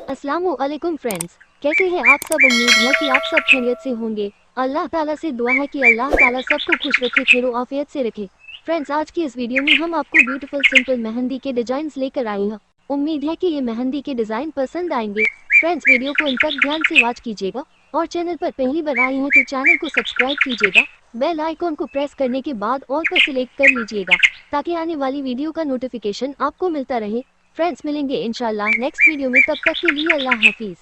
अस्सलामुअलैकुम फ्रेंड्स, कैसे हैं आप सब। उम्मीद है कि आप सब खैरियत से होंगे। अल्लाह ताला से दुआ है कि अल्लाह ताला सबको खुश रखे, खैरो आफियत से रखे। फ्रेंड्स, आज की इस वीडियो में हम आपको ब्यूटीफुल सिंपल मेहंदी के डिजाइन लेकर आए हैं। उम्मीद है कि ये मेहंदी के डिजाइन पसंद आएंगे। फ्रेंड्स, वीडियो को इन तक ध्यान से वॉच कीजिएगा और चैनल पर पहली बार आए हैं तो चैनल को सब्सक्राइब कीजिएगा। बेल आइकॉन को प्रेस करने के बाद ऑल पर सिलेक्ट कर लीजिएगा ताकि आने वाली वीडियो का नोटिफिकेशन आपको मिलता रहे। फ्रेंड्स, मिलेंगे इंशाल्लाह नेक्स्ट वीडियो में, तब तक के लिए अल्लाह हाफिज।